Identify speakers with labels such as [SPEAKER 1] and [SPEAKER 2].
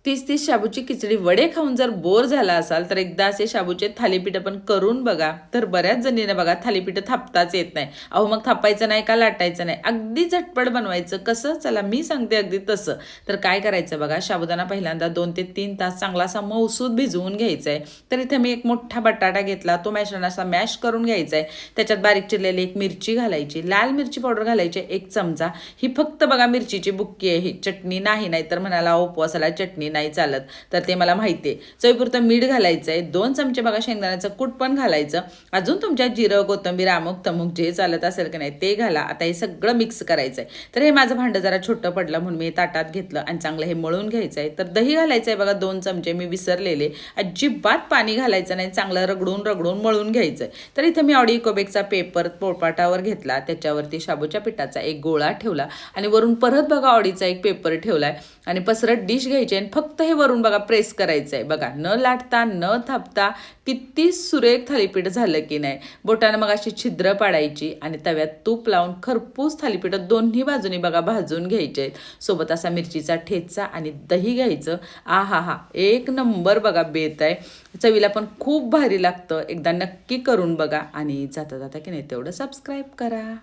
[SPEAKER 1] 30-30 शाबूची खिचडी वडे खाऊन जर बोर झाला असाल तर एकदा असे शाबूचे थालीपीठ पण करून बघा. तर बऱ्याच जणींना बघा थालीपीठ थापताच येत नाही. अहो मग थापायचं नाही का लाटायचं नाही, अगदी झटपट बनवायचं कसं, चला मी सांगते अगदी तसं. तर काय करायचं बघा, साबुदाणा पहिल्यांदा 2 ते 3 तास चांगला असा मऊसूद भिजवून घ्यायचा आहे. तर इथे मी एक मोठा बटाटा घेतला, तो असा मॅश करून घ्यायचा आहे. त्याच्यात बारीक चिरलेली एक मिरची घालायची, लाल मिरची पावडर घालायची 1 चमचा. ही फक्त बघा मिरचीची बुक्की आहे, ही चटणी नाही तर म्हणाला उपवासाला चटणी नाही चालत, तर ते मला माहिती आहे. चवीपुरतं मीठ घालायचं आहे, 2 चमचे बघा शेंगदाण्याचं कूट पण घालायचं. अजून तुमच्या जिरं कोथिंबीर अमुक तमुक जे चालत असेल की नाही ते घाला. आता हे सगळं मिक्स करायचं आहे. तर हे माझं भांडं जरा छोटं पडलं म्हणून मी ताटात घेतलं आणि चांगलं हे मळून घ्यायचं आहे. तर दही घालायचं आहे बघा 2 चमचे, मी विसरलेले. अजिबात पाणी घालायचं नाही, चांगलं रगडून रगडून मळून घ्यायचं आहे. तर इथं मी ऑडी इकोबेकचा पेपर पोळपाटावर घेतला, त्याच्यावरती शाबूच्या पिठाचा एक गोळा ठेवला आणि वरून परत बघा ऑडीचा एक पेपर ठेवलाय आणि पसरट डिश घ्यायची आणि फक्त हे वरून बघा प्रेस करायचं आहे. बघा न लाटता न थापता किती सुरेख थालीपीठ झालं की नाही. बोटानं मग अशी छिद्र पाडायची आणि तव्यात तूप लावून खरपूस थालीपीठ दोन्ही बाजूनी बघा भाजून घ्यायचे आहेत. सोबत असा मिरचीचा ठेचा आणि दही घ्यायचं. हा एक नंबर बघा बेत आहे. चवीला पण खूप भारी लागतं. एकदा नक्की करून बघा आणि जाता जाता की नाही तेवढं सबस्क्राईब करा.